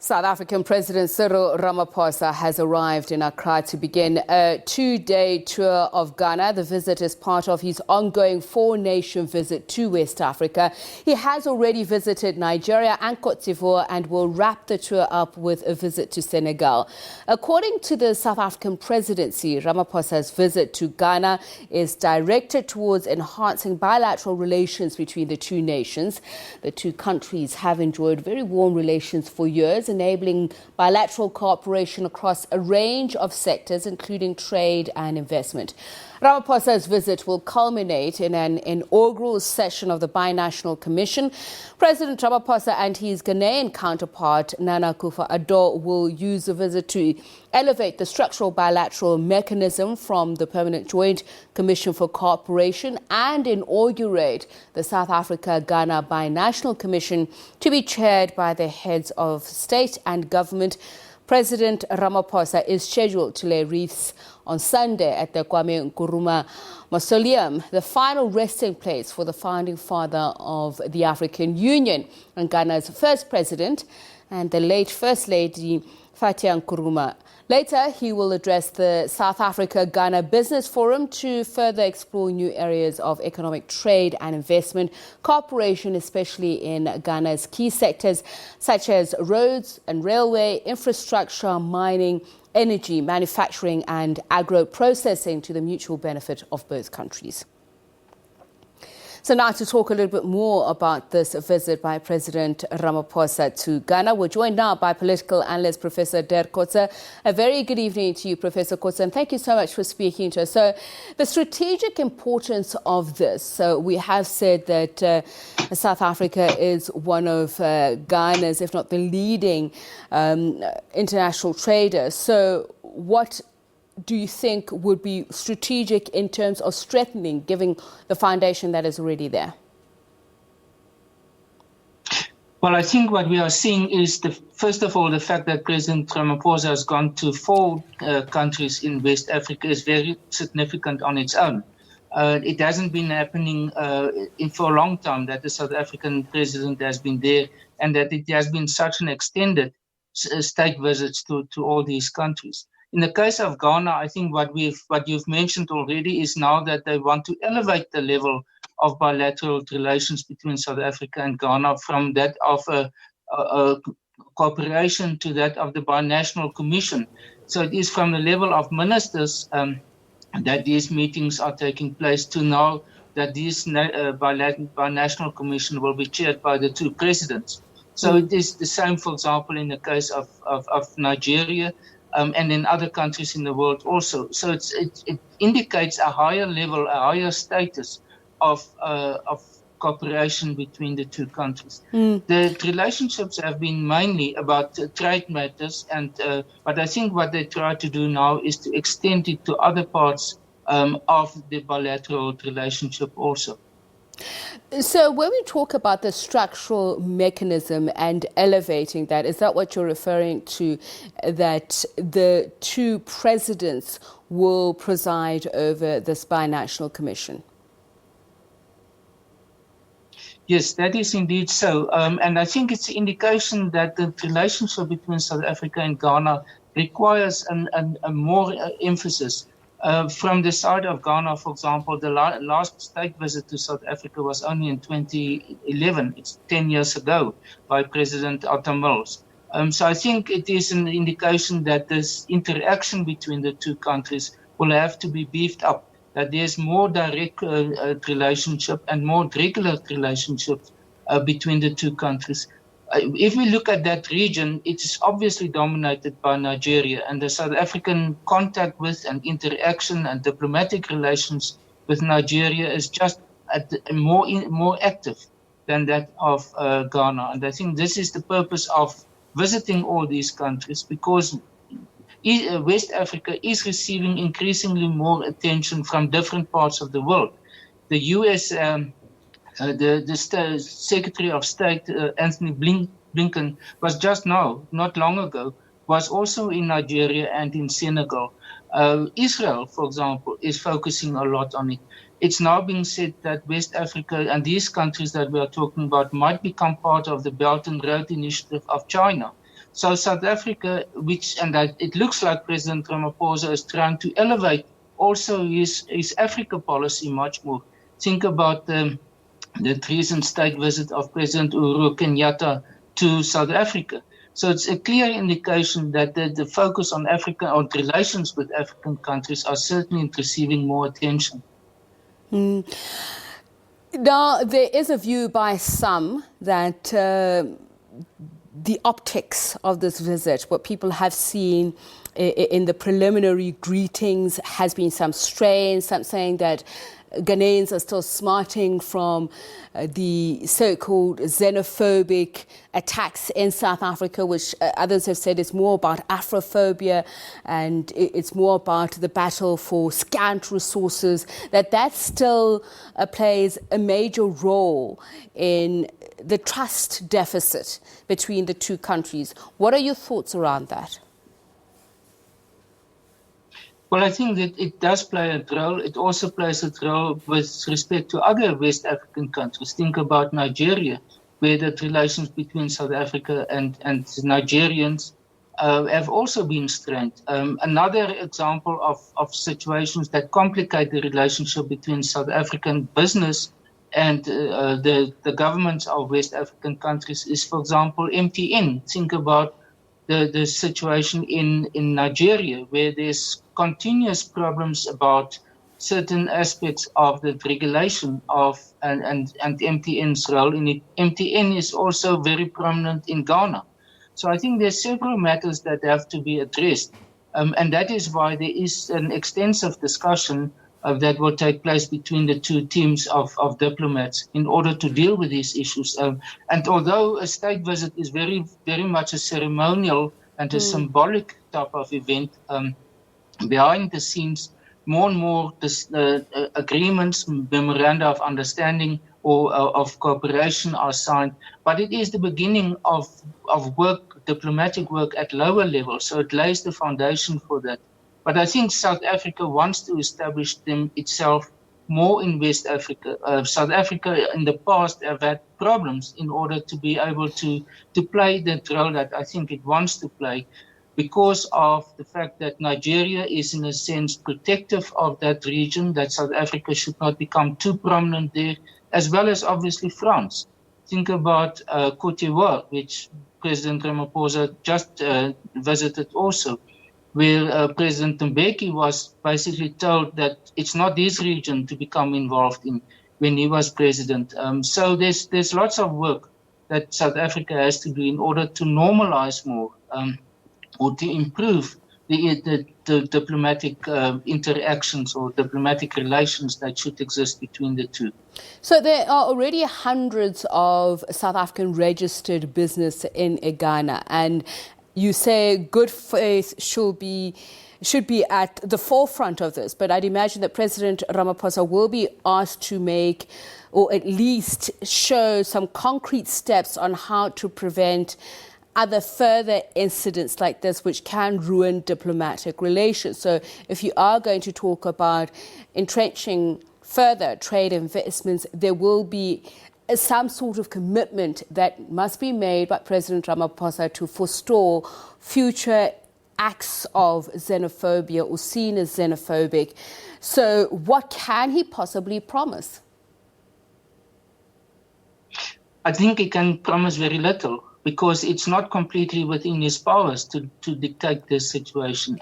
South African President Cyril Ramaphosa has arrived in Accra to begin a two-day tour of Ghana. The visit is part of his ongoing four-nation visit to West Africa. He has already visited Nigeria and Côte d'Ivoire and will wrap the tour up with a visit to Senegal. According to the South African presidency, Ramaphosa's visit to Ghana is directed towards enhancing bilateral relations between the two nations. The two countries have enjoyed very warm relations for years, enabling bilateral cooperation across a range of sectors, including trade and investment. Ramaphosa's visit will culminate in an inaugural session of the Binational Commission. President Ramaphosa and his Ghanaian counterpart, Nana Akufo-Addo, will use the visit to elevate the structural bilateral mechanism from the Permanent Joint Commission for Cooperation and inaugurate the South Africa-Ghana Binational Commission to be chaired by the heads of state and government. President Ramaphosa is scheduled to lay wreaths on Sunday at the Kwame Nkrumah Mausoleum, the final resting place for the founding father of the African Union and Ghana's first president and the late First Lady Fatia Nkrumah. Later, he will address the South Africa-Ghana Business Forum to further explore new areas of economic trade and investment cooperation, especially in Ghana's key sectors such as roads and railway, infrastructure, mining, energy, manufacturing and agro-processing to the mutual benefit of both countries. So now to talk a little bit more about this visit by President Ramaphosa to Ghana, we're joined now by political analyst Professor Dirk Kotze. A very good evening to you, Professor Kotze, and thank you so much for speaking to us. So the strategic importance of this, so we have said that South Africa is one of Ghana's, if not the leading international trader. So what do you think would be strategic in terms of strengthening, given the foundation that is already there? Well, I think what we are seeing is, first of all, the fact that President Ramaphosa has gone to four countries in West Africa is very significant on its own. It hasn't been happening for a long time that the South African president has been there, and that it has been such an extended state visits to all these countries. In the case of Ghana, I think what you've mentioned already is now that they want to elevate the level of bilateral relations between South Africa and Ghana from that of a cooperation to that of the Binational Commission. So it is from the level of ministers that these meetings are taking place to now that this Binational Commission will be chaired by the two presidents. So it is the same, for example, in the case of Nigeria, and in other countries in the world also. So it indicates a higher level, a higher status of cooperation between the two countries. The relationships have been mainly about trade matters, but I think what they try to do now is to extend it to other parts of the bilateral relationship also. So when we talk about the structural mechanism and elevating that, is that what you're referring to, that the two presidents will preside over this binational commission? Yes, that is indeed so. And I think it's an indication that the relationship between South Africa and Ghana requires a more emphasis. From the side of Ghana, for example, the last state visit to South Africa was only in 2011. It's 10 years ago by President Atta Mills. So I think it is an indication that this interaction between the two countries will have to be beefed up, that there's more direct relationship and more regular relationships between the two countries. If we look at that region, it is obviously dominated by Nigeria, and the South African contact with and interaction and diplomatic relations with Nigeria is just more active than that of Ghana. And I think this is the purpose of visiting all these countries, because West Africa is receiving increasingly more attention from different parts of the world. The U.S. The Secretary of State, Anthony Blinken, was just now, not long ago, was also in Nigeria and in Senegal. Israel, for example, is focusing a lot on it. It's now being said that West Africa and these countries that we are talking about might become part of the Belt and Road Initiative of China. So South Africa, it looks like President Ramaphosa is trying to elevate also his Africa policy much more. Think about the recent state visit of President Uhuru Kenyatta to South Africa. So it's a clear indication that the focus on Africa, on relations with African countries, are certainly receiving more attention. Now, there is a view by some that the optics of this visit, what people have seen in the preliminary greetings, has been some strain, some saying that Ghanaians are still smarting from the so-called xenophobic attacks in South Africa, which others have said is more about Afrophobia and it's more about the battle for scant resources, that still plays a major role in the trust deficit between the two countries. What are your thoughts around that? Well, I think that it does play a role. It also plays a role with respect to other West African countries. Think about Nigeria, where the relations between South Africa and Nigerians have also been strained. Another example of situations that complicate the relationship between South African business and the governments of West African countries is, for example, MTN. Think about the situation in Nigeria, where there's continuous problems about certain aspects of the regulation of and MTN's role in it. MTN is also very prominent in Ghana. So I think there's several matters that have to be addressed. And that is why there is an extensive discussion that will take place between the two teams of diplomats in order to deal with these issues. And although a state visit is very, very much a ceremonial and a symbolic type of event, behind the scenes, more and more agreements, memoranda of understanding or of cooperation are signed. But it is the beginning of work, diplomatic work at lower levels. So it lays the foundation for that. But I think South Africa wants to establish itself more in West Africa. South Africa in the past have had problems in order to be able to play that role that I think it wants to play, because of the fact that Nigeria is in a sense protective of that region, that South Africa should not become too prominent there, as well as obviously France. Think about Côte d'Ivoire, which President Ramaphosa just visited also, where President Mbeki was basically told that it's not his region to become involved in when he was president. So there's lots of work that South Africa has to do in order to normalize more or to improve the diplomatic interactions or diplomatic relations that should exist between the two. So there are already hundreds of South African registered business in Ghana, and you say good faith should be at the forefront of this, but I'd imagine that President Ramaphosa will be asked to make, or at least show, some concrete steps on how to prevent other further incidents like this, which can ruin diplomatic relations. So if you are going to talk about entrenching further trade investments, there will be some sort of commitment that must be made by President Ramaphosa to forestall future acts of xenophobia or seen as xenophobic. So what can he possibly promise? I think he can promise very little, because it's not completely within his powers to dictate this situation.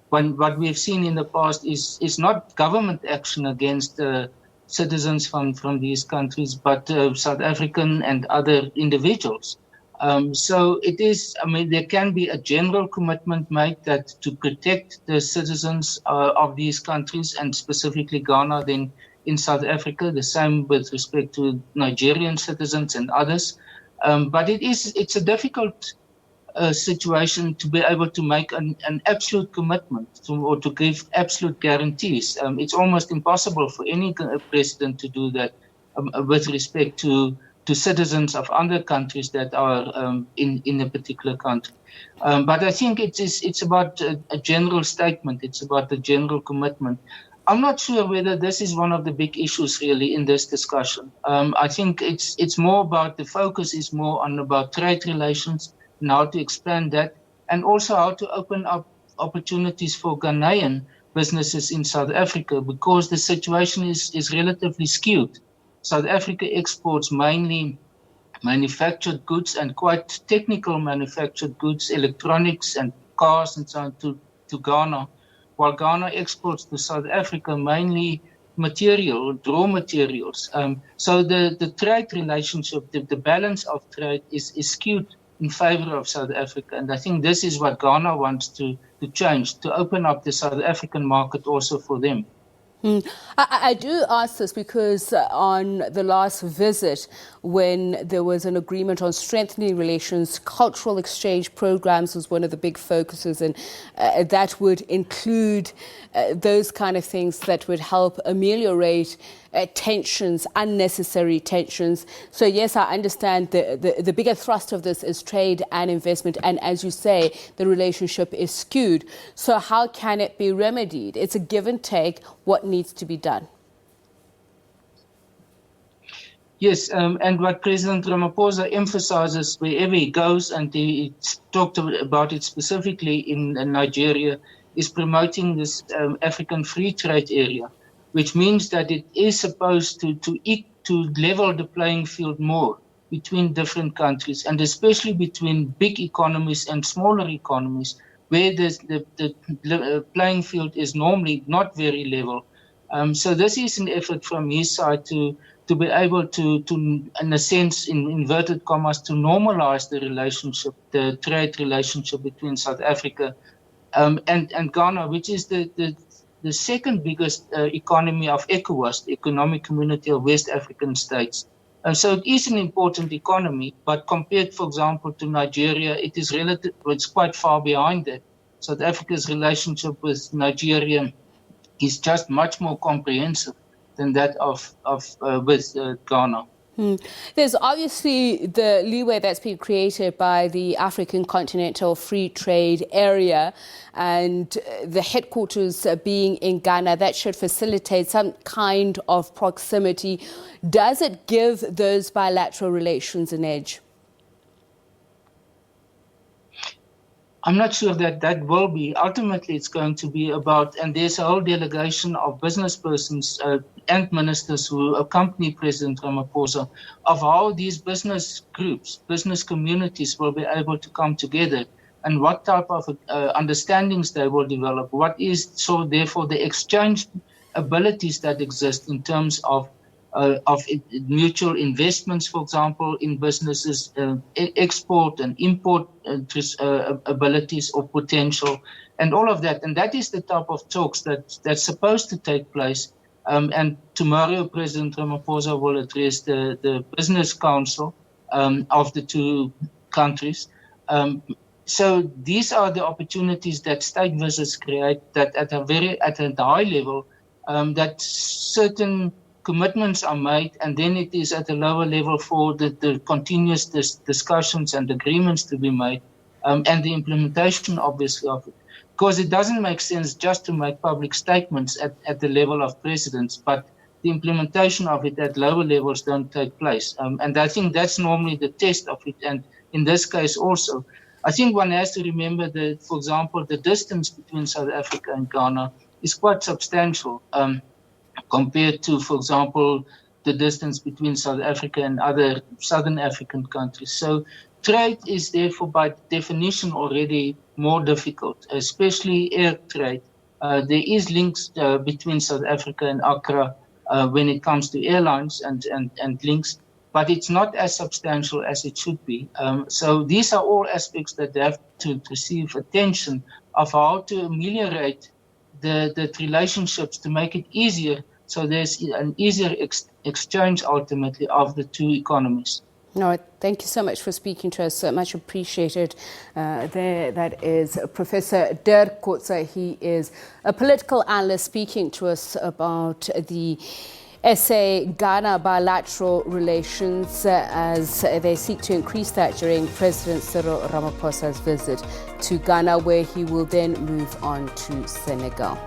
What we've seen in the past is not government action against citizens from these countries, but South African and other individuals. So it is, there can be a general commitment made that to protect the citizens of these countries, and specifically Ghana, then in South Africa, the same with respect to Nigerian citizens and others. But it's a difficult situation to be able to make an absolute commitment or to give absolute guarantees. It's almost impossible for any president to do that with respect to citizens of other countries that are in a particular country. But I think it's about a general statement. It's about a general commitment. I'm not sure whether this is one of the big issues really in this discussion. I think it's more about, the focus is more on about trade relations, and how to expand that, and also how to open up opportunities for Ghanaian businesses in South Africa, because the situation is relatively skewed. South Africa exports mainly manufactured goods and quite technical manufactured goods, electronics and cars and so on to Ghana, while Ghana exports to South Africa mainly raw materials. So the trade relationship, the balance of trade is skewed in favor of South Africa. And I think this is what Ghana wants to change, to open up the South African market also for them. I do ask this because on the last visit, when there was an agreement on strengthening relations, cultural exchange programs was one of the big focuses, and that would include those kind of things that would help ameliorate tensions, unnecessary tensions. So yes, I understand the bigger thrust of this is trade and investment, and as you say, the relationship is skewed. So how can it be remedied? It's a give and take. What needs to be done? Yes, and what President Ramaphosa emphasizes wherever he goes, and he talked about it specifically in Nigeria, is promoting this African free trade area, which means that it is supposed to level the playing field more between different countries, and especially between big economies and smaller economies, where the playing field is normally not very level. So this is an effort from his side to be able to, in a sense, in inverted commas, to normalize the relationship, the trade relationship between South Africa and Ghana, which is the second biggest economy of ECOWAS, the Economic Community of West African States. So it is an important economy, but compared, for example, to Nigeria, it's quite far behind that. South Africa's relationship with Nigeria is just much more comprehensive than that with Ghana. There's obviously the leeway that's been created by the African Continental Free Trade Area, and the headquarters being in Ghana. That should facilitate some kind of proximity. Does it give those bilateral relations an edge? I'm not sure that will be. Ultimately, it's going to be about, and there's a whole delegation of business persons and ministers who accompany President Ramaphosa, of how these business groups, business communities will be able to come together and what type of understandings they will develop. What is, so therefore, the exchange abilities that exist in terms of mutual investments, for example, in businesses, export and import abilities or potential, and all of that. And that is the type of talks that's supposed to take place. And tomorrow, President Ramaphosa will address the Business Council of the two countries. So these are the opportunities that state visits create, that at a high level, that certain commitments are made, and then it is at a lower level for the continuous discussions and agreements to be made, and the implementation, obviously, of it. Because it doesn't make sense just to make public statements at the level of presidents, but the implementation of it at lower levels don't take place. And I think that's normally the test of it, and in this case also. I think one has to remember that, for example, the distance between South Africa and Ghana is quite substantial, compared to, for example, the distance between South Africa and other Southern African countries. So trade is therefore by definition already more difficult, especially air trade. There is links between South Africa and Accra when it comes to airlines and links, but it's not as substantial as it should be. So these are all aspects that have to receive attention of how to ameliorate the relationships to make it easier, so there's an easier exchange ultimately of the two economies. No, thank you so much for speaking to us. Much appreciated. That is Professor Dirk Kotze. He is a political analyst speaking to us about the SA-Ghana bilateral relations as they seek to increase that during President Cyril Ramaphosa's visit to Ghana, where he will then move on to Senegal.